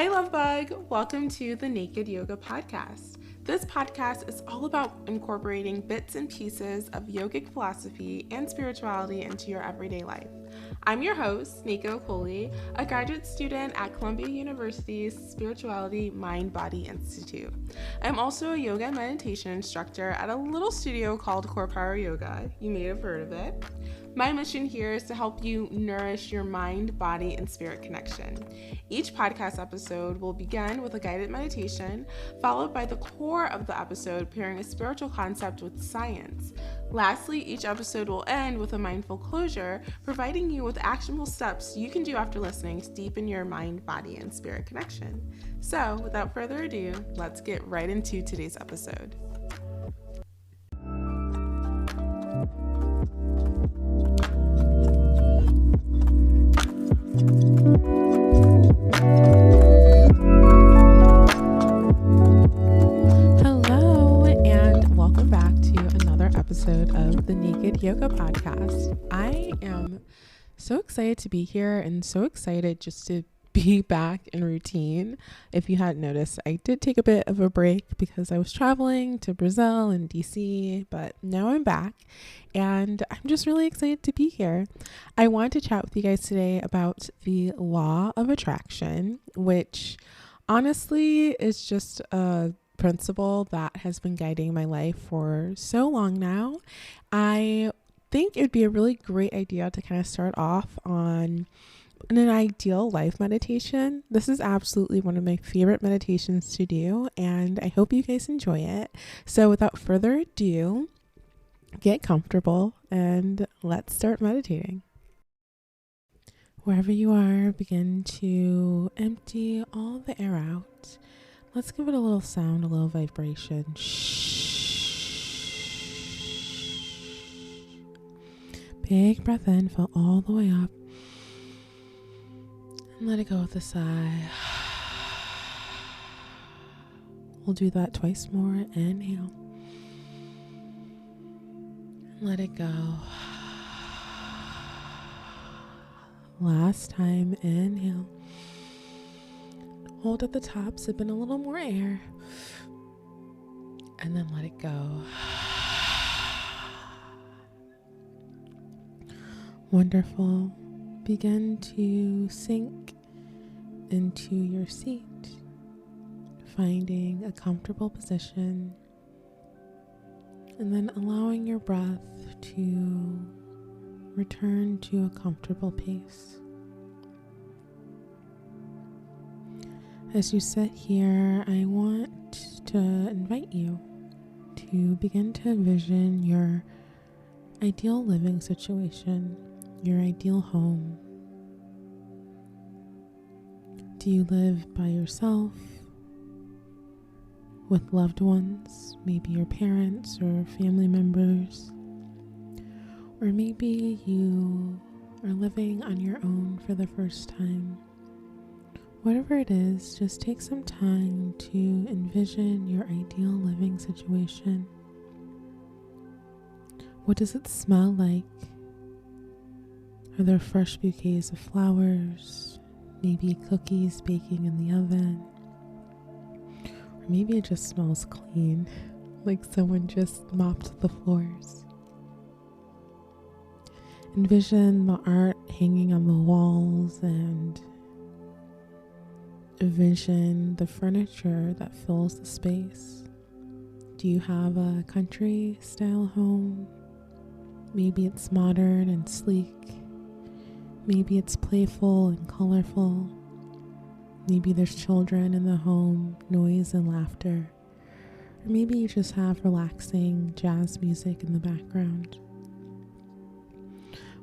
Hi, Love Bug. Welcome to the Naked Yoga Podcast. This podcast is all about incorporating bits and pieces of yogic philosophy and spirituality into your everyday life. I'm your host, Nika Okoli, a graduate student at Columbia University's Spirituality Mind-Body Institute. I'm also a yoga and meditation instructor at a little studio called Core Power Yoga. You may have heard of it. My mission here is to help you nourish your mind, body, and spirit connection. Each podcast episode will begin with a guided meditation, followed by the core of the episode pairing a spiritual concept with science. Lastly, each episode will end with a mindful closure, providing you with actionable steps you can do after listening to deepen your mind, body, and spirit connection. So, without further ado, let's get right into today's episode. Hello, and welcome back to another episode of the Naked Yoga Podcast. I am so excited to be here and so excited just to be back in routine. If you hadn't noticed, I did take a bit of a break because I was traveling to Brazil and DC, but now I'm back and I'm just really excited to be here. I wanted to chat with you guys today about the law of attraction, which honestly is just a principle that has been guiding my life for so long now. I think it would be a really great idea to kind of start off on an ideal life meditation. This is absolutely one of my favorite meditations to do, and I hope you guys enjoy it. So without further ado, get comfortable and let's start meditating. Wherever you are, begin to empty all the air out. Let's give it a little sound, a little vibration. Big breath in, fill all the way up. And let it go with a sigh. We'll do that twice more. Inhale. Let it go. Last time, inhale. Hold at the top, sip in a little more air. And then let it go. Wonderful. Begin to sink into your seat, finding a comfortable position, and then allowing your breath to return to a comfortable pace. As you sit here, I want to invite you to begin to envision your ideal living situation, your ideal home. Do you live by yourself, with loved ones, maybe your parents or family members? Or maybe you are living on your own for the first time. Whatever it is, just take some time to envision your ideal living situation. What does it smell like? Are there fresh bouquets of flowers? Maybe cookies baking in the oven? Or maybe it just smells clean, like someone just mopped the floors. Envision the art hanging on the walls and envision the furniture that fills the space. Do you have a country style home? Maybe it's modern and sleek. Maybe it's playful and colorful. Maybe there's children in the home, noise and laughter. Or maybe you just have relaxing jazz music in the background.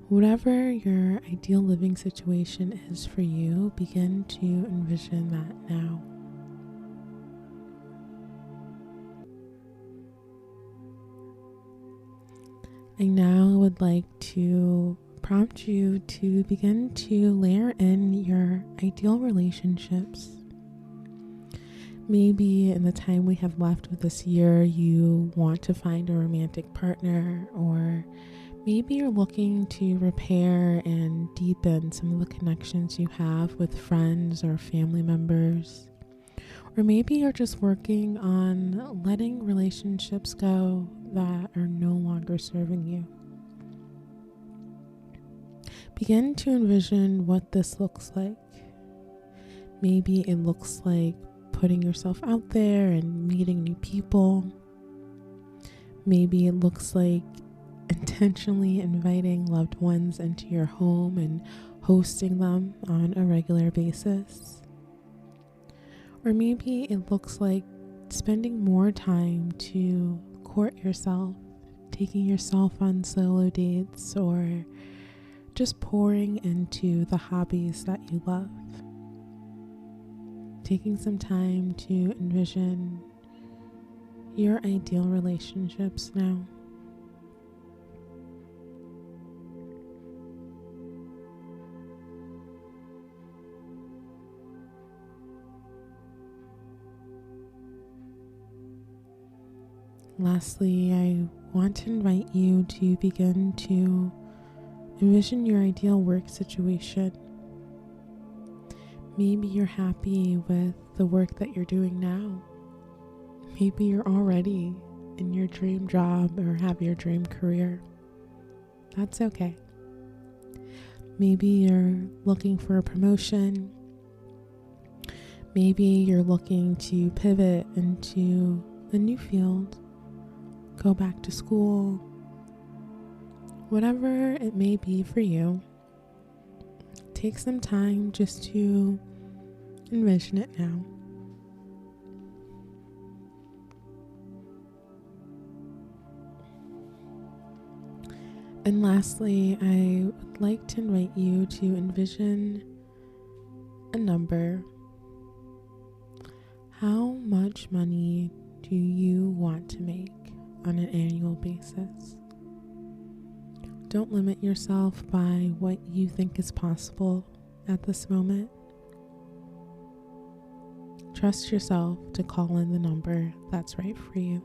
Whatever your ideal living situation is for you, begin to envision that now. I now would like to prompt you to begin to layer in your ideal relationships. Maybe in the time we have left of this year, you want to find a romantic partner, or Maybe you're looking to repair and deepen some of the connections you have with friends or family members. Or maybe you're just working on letting relationships go that are no longer serving you. Begin to envision what this looks like. Maybe it looks like putting yourself out there and meeting new people. Maybe it looks like intentionally inviting loved ones into your home and hosting them on a regular basis. Or maybe it looks like spending more time to court yourself, taking yourself on solo dates, or just pouring into the hobbies that you love. Taking some time to envision your ideal relationships now. Lastly, I want to invite you to begin to envision your ideal work situation. Maybe you're happy with the work that you're doing now. Maybe you're already in your dream job or have your dream career. That's okay. Maybe you're looking for a promotion. Maybe you're looking to pivot into a new field, go back to school. Whatever it may be for you, take some time just to envision it now. And lastly, I would like to invite you to envision a number. How much money do you want to make on an annual basis? Don't limit yourself by what you think is possible at this moment. Trust yourself to call in the number that's right for you.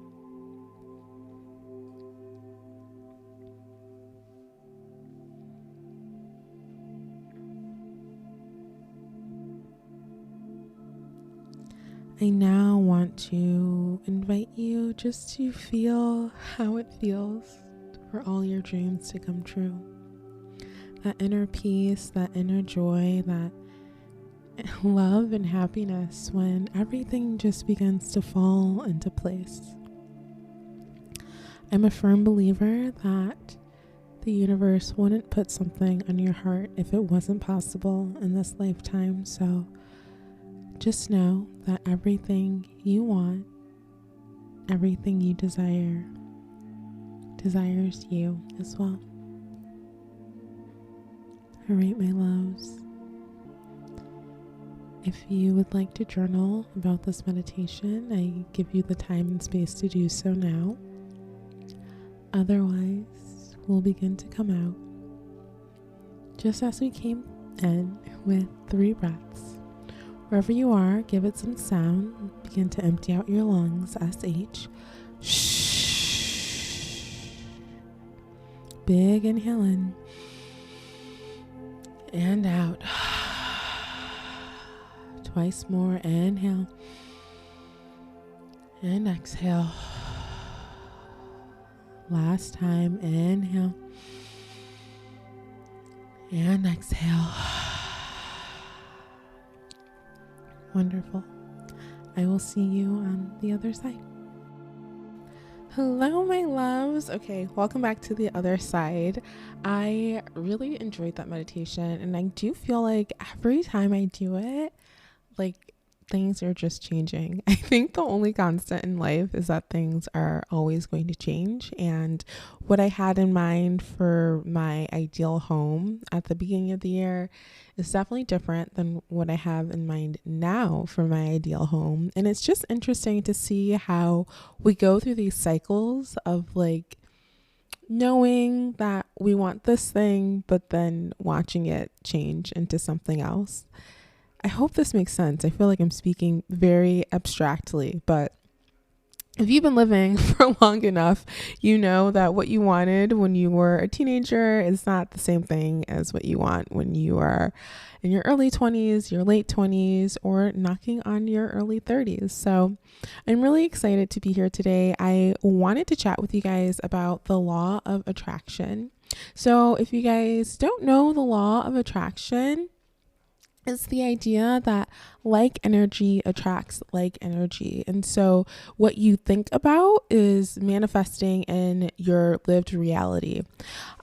I now want to invite you just to feel how it feels for all your dreams to come true. That inner peace, that inner joy, that love and happiness when everything just begins to fall into place. I'm a firm believer that the universe wouldn't put something on your heart if it wasn't possible in this lifetime. So just know that everything you want, everything you desire, desires you as well. All right, my loves. If you would like to journal about this meditation, I give you the time and space to do so now. Otherwise, we'll begin to come out just as we came in with 3 breaths. Wherever you are, give it some sound. Begin to empty out your lungs. SH. Shh. Big inhale in and out. Twice more. Inhale and exhale. Last time. Inhale and exhale. Wonderful. I will see you on the other side. Hello, my loves. Okay, welcome back to the other side. I really enjoyed that meditation, and I do feel like every time I do it, like things are just changing. I think the only constant in life is that things are always going to change. And what I had in mind for my ideal home at the beginning of the year is definitely different than what I have in mind now for my ideal home. And it's just interesting to see how we go through these cycles of like knowing that we want this thing, but then watching it change into something else. I hope this makes sense. I feel like I'm speaking very abstractly, but if you've been living for long enough, you know that what you wanted when you were a teenager is not the same thing as what you want when you are in your early 20s, your late 20s, or knocking on your early 30s. So I'm really excited to be here today. I wanted to chat with you guys about the law of attraction. So if you guys don't know the law of attraction, it's the idea that like energy attracts like energy. And so what you think about is manifesting in your lived reality.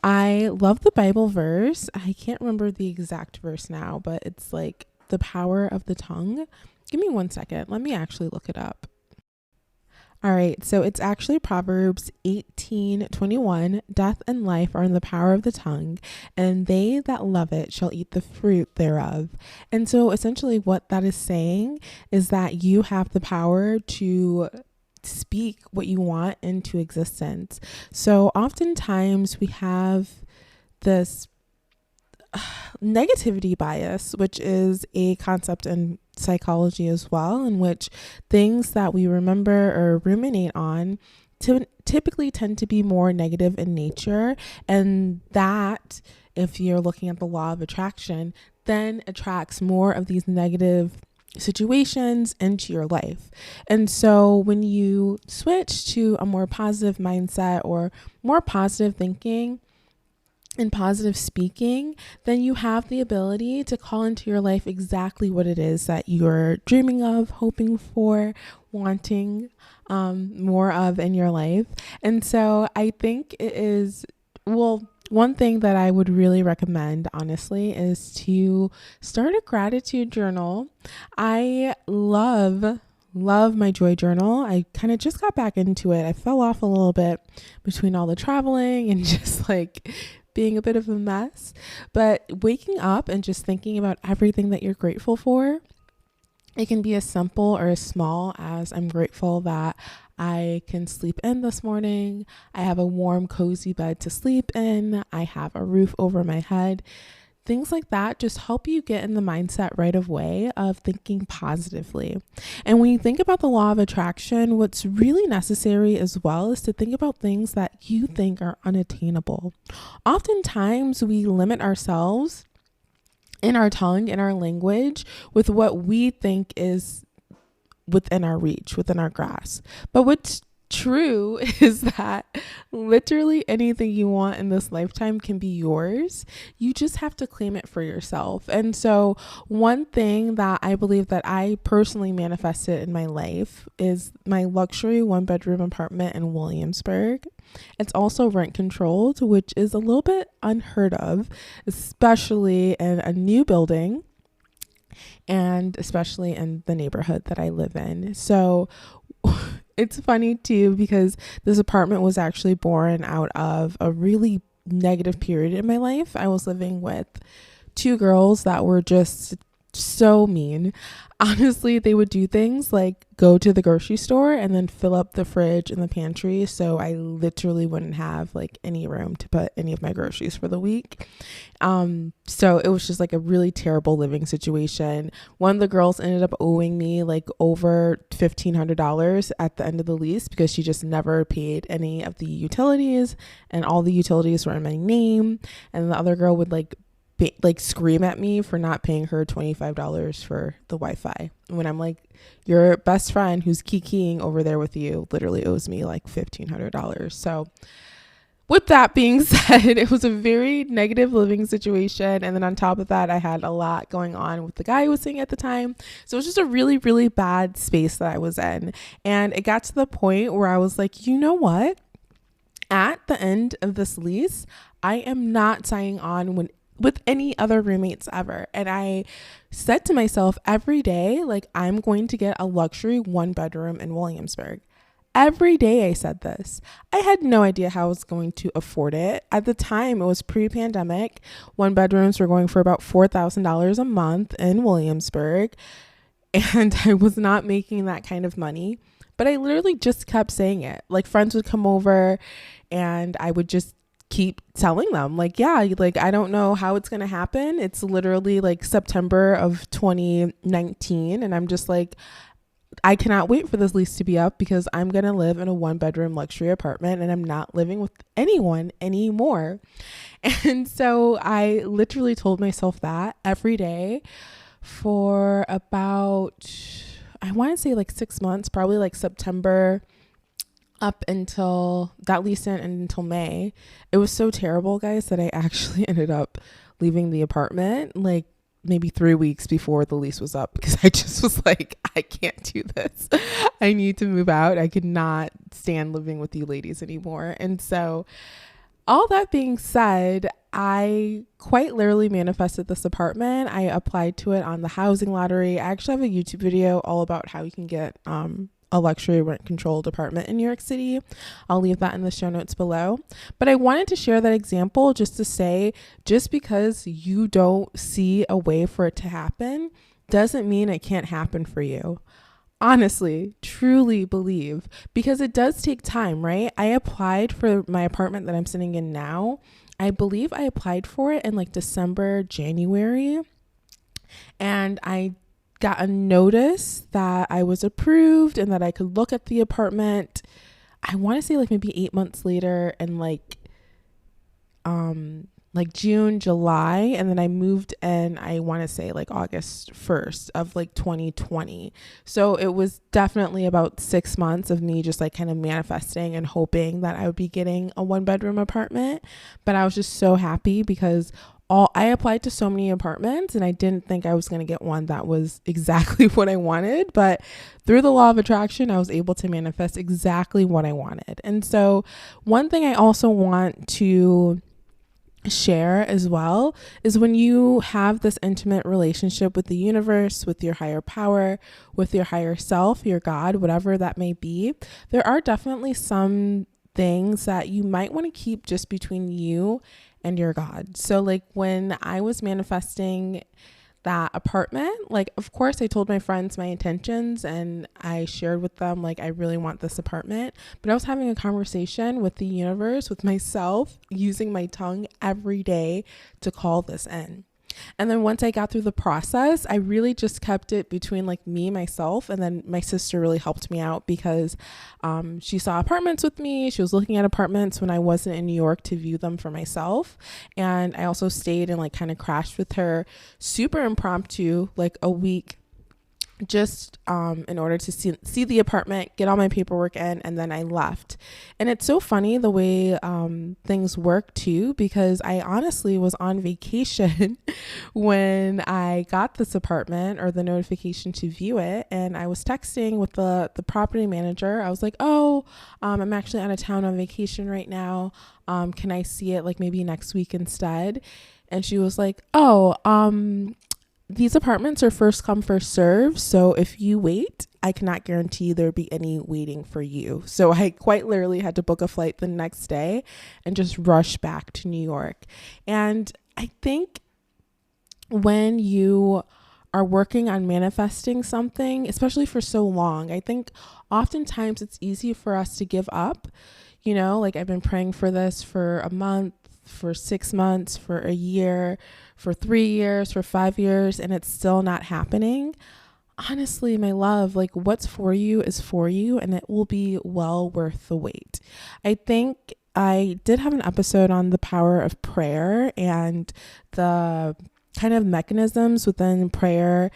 I love the Bible verse. I can't remember the exact verse now, but it's like the power of the tongue. Give me 1 second. Let me actually look it up. All right, so it's actually Proverbs 18:21. Death and life are in the power of the tongue, and they that love it shall eat the fruit thereof. And so essentially what that is saying is that you have the power to speak what you want into existence. So oftentimes we have this negativity bias, which is a concept in psychology as well, in which things that we remember or ruminate on typically tend to be more negative in nature. And that, if you're looking at the law of attraction, then attracts more of these negative situations into your life. And so when you switch to a more positive mindset or more positive thinking, and positive speaking, then you have the ability to call into your life exactly what it is that you're dreaming of, hoping for, wanting more of in your life. And so I think it is, well, one thing that I would really recommend, honestly, is to start a gratitude journal. I love my joy journal. I kind of just got back into it. I fell off a little bit between all the traveling and just like being a bit of a mess, but waking up and just thinking about everything that you're grateful for. It can be as simple or as small as I'm grateful that I can sleep in this morning. I have a warm, cozy bed to sleep in. I have a roof over my head. Things like that just help you get in the mindset right away of thinking positively. And when you think about the law of attraction, what's really necessary as well is to think about things that you think are unattainable. Oftentimes, we limit ourselves in our tongue, in our language, with what we think is within our reach, within our grasp. But what's true is that literally anything you want in this lifetime can be yours. You just have to claim it for yourself. And so one thing that I believe that I personally manifested in my life is my luxury 1-bedroom apartment in Williamsburg. It's also rent controlled, which is a little bit unheard of, especially in a new building and especially in the neighborhood that I live in. So it's funny too, because this apartment was actually born out of a really negative period in my life. I was living with two girls that were just so mean. Honestly, they would do things like go to the grocery store and then fill up the fridge and the pantry. So I literally wouldn't have like any room to put any of my groceries for the week. So it was just like a really terrible living situation. One of the girls ended up owing me like over $1,500 at the end of the lease because she just never paid any of the utilities, and all the utilities were in my name. And the other girl would like scream at me for not paying her $25 for the Wi-Fi, when I'm like, your best friend who's kikiing over there with you literally owes me like $1,500. So with that being said, it was a very negative living situation. And then on top of that, I had a lot going on with the guy who was singing at the time. So it was just a really, really bad space that I was in. And it got to the point where I was like, you know what? At the end of this lease, I am not signing on with any other roommates ever. And I said to myself every day, like, I'm going to get a luxury 1-bedroom in Williamsburg. Every day I said this. I had no idea how I was going to afford it. At the time, it was pre-pandemic. 1-bedrooms were going for about $4,000 a month in Williamsburg. And I was not making that kind of money. But I literally just kept saying it. Like, friends would come over and I would just keep telling them like, yeah, like, I don't know how it's going to happen. It's literally like September of 2019. And I'm just like, I cannot wait for this lease to be up because I'm going to live in a 1-bedroom luxury apartment and I'm not living with anyone anymore. And so I literally told myself that every day for about, I want to say like 6 months, probably like September up until that lease didn't end until May. It was so terrible, guys, that I actually ended up leaving the apartment like maybe 3 weeks before the lease was up because I just was like, I can't do this. I need to move out. I could not stand living with you ladies anymore. And so all that being said, I quite literally manifested this apartment. I applied to it on the housing lottery. I actually have a YouTube video all about how you can get a luxury rent controlled apartment in New York City. I'll leave that in the show notes below. But I wanted to share that example just to say, just because you don't see a way for it to happen doesn't mean it can't happen for you. Honestly, truly believe, because it does take time, right? I applied for my apartment that I'm sitting in now. I believe I applied for it in like December, January, and I got a notice that I was approved and that I could look at the apartment. I want to say like maybe 8 months later, and like June, July, and then I moved in, I want to say like August 1st of like 2020. So it was definitely about 6 months of me just like kind of manifesting and hoping that I would be getting a 1-bedroom apartment. But I was just so happy because I applied to so many apartments and I didn't think I was going to get one that was exactly what I wanted. But through the law of attraction, I was able to manifest exactly what I wanted. And so one thing I also want to share as well is when you have this intimate relationship with the universe, with your higher power, with your higher self, your God, whatever that may be, there are definitely some things that you might want to keep just between you and your God. So like when I was manifesting that apartment, like of course I told my friends my intentions and I shared with them like I really want this apartment, but I was having a conversation with the universe, with myself, using my tongue every day to call this in. And then once I got through the process, I really just kept it between like me, myself, and then my sister really helped me out because she saw apartments with me. She was looking at apartments when I wasn't in New York to view them for myself. And I also stayed and like kind of crashed with her super impromptu, like a week, just in order to see the apartment, get all my paperwork in, and then I left. And it's so funny the way things work too, because I honestly was on vacation when I got this apartment or the notification to view it, and I was texting with the property manager. I was like, I'm actually out of town on vacation right now. Can I see it like maybe next week instead? And she was like, these apartments are first come, first serve. So if you wait, I cannot guarantee there'll be any waiting for you. So I quite literally had to book a flight the next day and just rush back to New York. And I think when you are working on manifesting something, especially for so long, I think oftentimes it's easy for us to give up. You know, like I've been praying for this for a month, for 6 months, for a year, for 3 years, for 5 years, and it's still not happening. Honestly, my love, like what's for you is for you, and it will be well worth the wait. I think I did have an episode on the power of prayer and the kind of mechanisms within prayer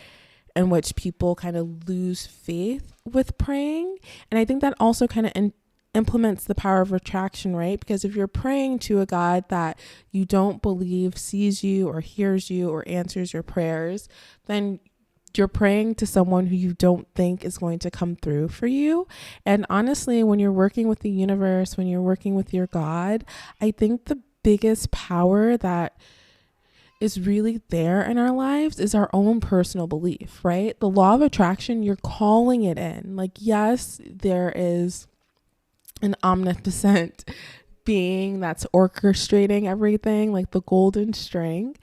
in which people kind of lose faith with praying. And I think that also kind of implements the power of attraction, right? Because if you're praying to a God that you don't believe sees you or hears you or answers your prayers, then you're praying to someone who you don't think is going to come through for you. And honestly, when you're working with the universe, when you're working with your God, I think the biggest power that is really there in our lives is our own personal belief, right? The law of attraction, you're calling it in. Like, yes, there is an omnipotent being that's orchestrating everything, like the golden string.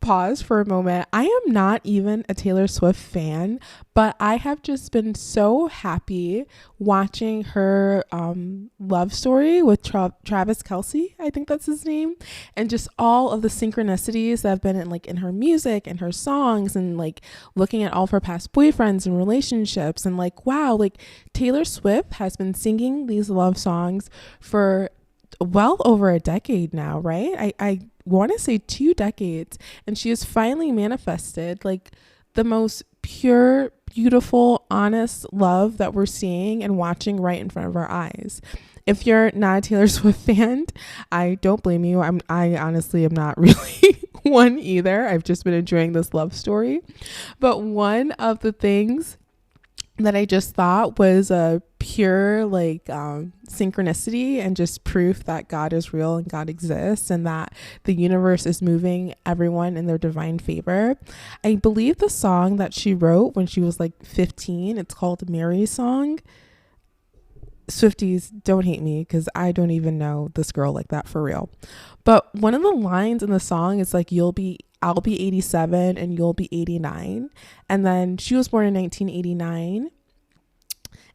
pause for a moment. I am not even a Taylor Swift fan, but I have just been so happy watching her love story with Travis Kelce, I think that's his name, and just all of the synchronicities that have been in her music and her songs, and like looking at all of her past boyfriends and relationships, and like, wow, like Taylor Swift has been singing these love songs for well over a decade now, right? I want to say 2 decades, and she has finally manifested like the most pure, beautiful, honest love that we're seeing and watching right in front of our eyes. If you're not a Taylor Swift fan, I don't blame you. I honestly am not really one either. I've just been enjoying this love story. But one of the things that I just thought was a pure synchronicity and just proof that God is real and God exists and that the universe is moving everyone in their divine favor. I believe the song that she wrote when she was like 15, it's called Mary's Song. Swifties, don't hate me because I don't even know this girl like that for real. But one of the lines in the song is like, I'll be 87 and you'll be 89. And then she was born in 1989.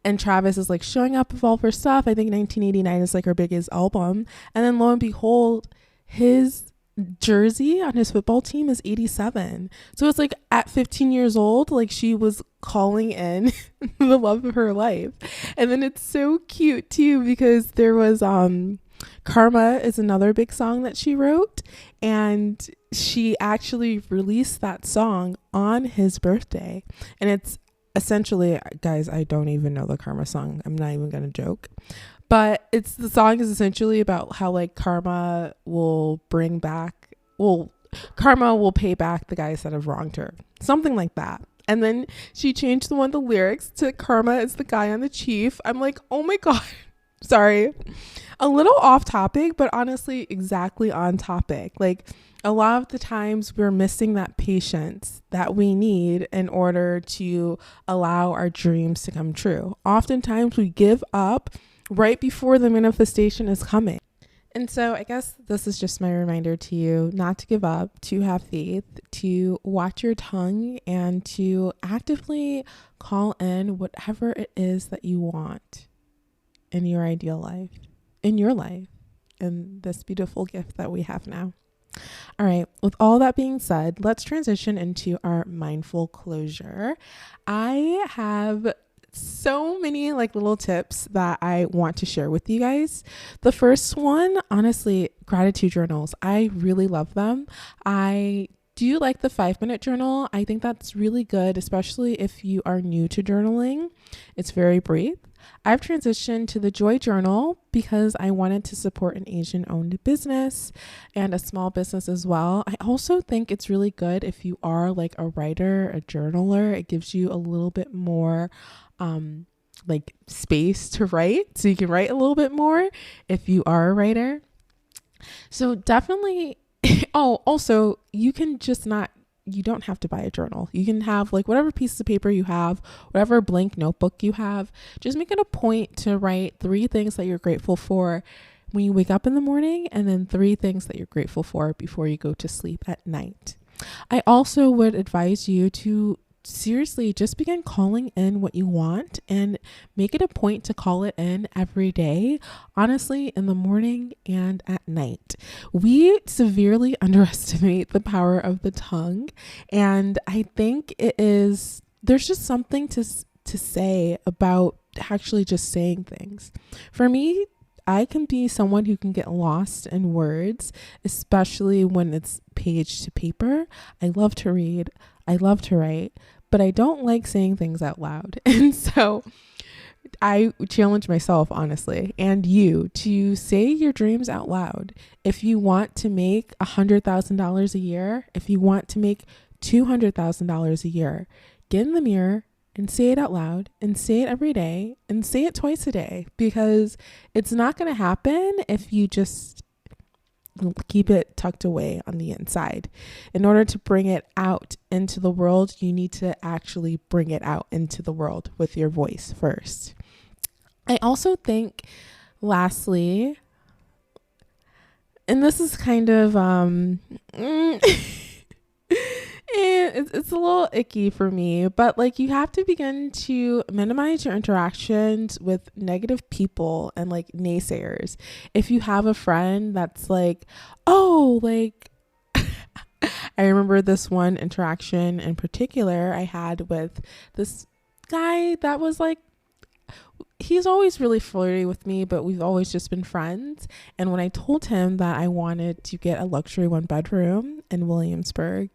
And Travis is like showing up with all of her stuff. I think 1989 is like her biggest album. And then lo and behold, his jersey on his football team is 87. So it's like at 15 years old, like she was calling in the love of her life. And then it's so cute too, because there was Karma is another big song that she wrote, and she actually released that song on his birthday. And it's essentially, guys, I don't even know the Karma song. I'm not even gonna joke. But the song is essentially about how like karma will pay back the guys that have wronged her. Something like that. And then she changed one of the lyrics to Karma is the guy on the chief. I'm like, oh my God. Sorry. A little off topic, but honestly, exactly on topic. Like a lot of the times we're missing that patience that we need in order to allow our dreams to come true. Oftentimes we give up right before the manifestation is coming. And so I guess this is just my reminder to you not to give up, to have faith, to watch your tongue, and to actively call in whatever it is that you want in your ideal life, in your life, in this beautiful gift that we have now. All right, with all that being said, let's transition into our mindful closure. I have so many like little tips that I want to share with you guys. The first one, honestly, gratitude journals. I really love them. I do like the 5-minute journal. I think that's really good, especially if you are new to journaling. It's very brief. I've transitioned to the Joy Journal because I wanted to support an Asian-owned business and a small business as well. I also think it's really good if you are like a writer, a journaler. It gives you a little bit more like space to write, so you can write a little bit more if you are a writer. So definitely, also you don't have to buy a journal. You can have like whatever piece of paper you have, whatever blank notebook you have. Just make it a point to write 3 things that you're grateful for when you wake up in the morning, and then 3 things that you're grateful for before you go to sleep at night. I also would advise you to seriously just begin calling in what you want and make it a point to call it in every day, honestly, in the morning and at night. We severely underestimate the power of the tongue, and I think there's just something to say about actually just saying things. For me, I can be someone who can get lost in words, especially when it's page to paper. I love to read. I love to write, but I don't like saying things out loud. And so I challenge myself, honestly, and you to say your dreams out loud. If you want to make $100,000 a year, if you want to make $200,000 a year, get in the mirror and say it out loud, and say it every day, and say it twice a day, because it's not going to happen if you just keep it tucked away on the inside. In order to bring it out into the world, you need to actually bring it out into the world with your voice first. I also think, lastly, and this is kind of it's a little icky for me, but like you have to begin to minimize your interactions with negative people and like naysayers. If you have a friend that's like, oh, like I remember this one interaction in particular I had with this guy that was like, he's always really flirty with me, but we've always just been friends. And when I told him that I wanted to get a luxury 1 bedroom in Williamsburg,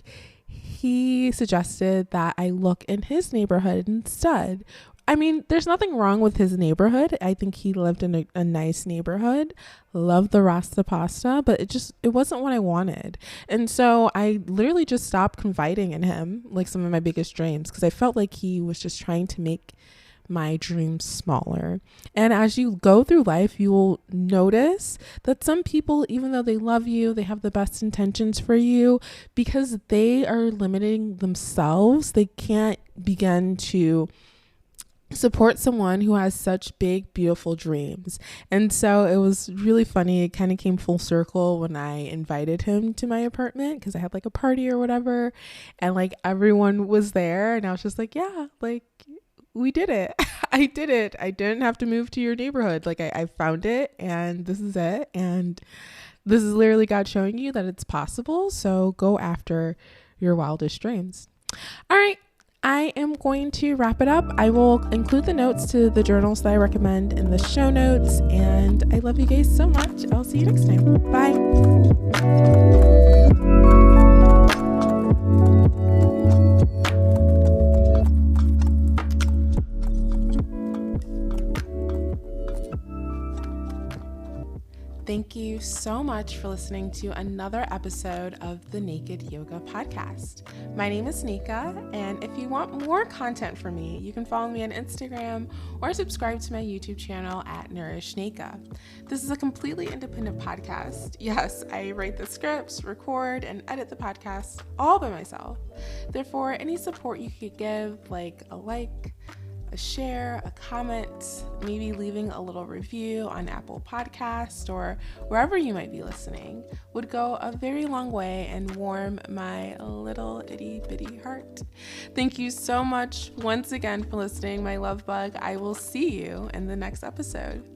he suggested that I look in his neighborhood instead. I mean, there's nothing wrong with his neighborhood. I think he lived in a nice neighborhood. Loved the Rasta pasta, but it wasn't what I wanted. And so I literally just stopped confiding in him, like some of my biggest dreams, because I felt like he was just trying to make my dreams smaller. And as you go through life, you will notice that some people, even though they love you, they have the best intentions for you, because they are limiting themselves, they can't begin to support someone who has such big, beautiful dreams. And so it was really funny. It kind of came full circle when I invited him to my apartment, because I had like a party or whatever, and like everyone was there, and I was just like, yeah, like we did it. I did it. I didn't have to move to your neighborhood. Like I found it, and this is it. And this is literally God showing you that it's possible. So go after your wildest dreams. All right. I am going to wrap it up. I will include the notes to the journals that I recommend in the show notes. And I love you guys so much. I'll see you next time. Bye. Thank you so much for listening to another episode of the Naked Yoga Podcast. My name is Nika, and if you want more content from me, you can follow me on Instagram or subscribe to my YouTube channel at Nourish Nika. This is a completely independent podcast. Yes, I write the scripts, record, and edit the podcast all by myself. Therefore, any support you could give, like a like, a share, a comment, maybe leaving a little review on Apple Podcast or wherever you might be listening, would go a very long way and warm my little itty bitty heart. Thank you so much once again for listening, my love bug. I will see you in the next episode.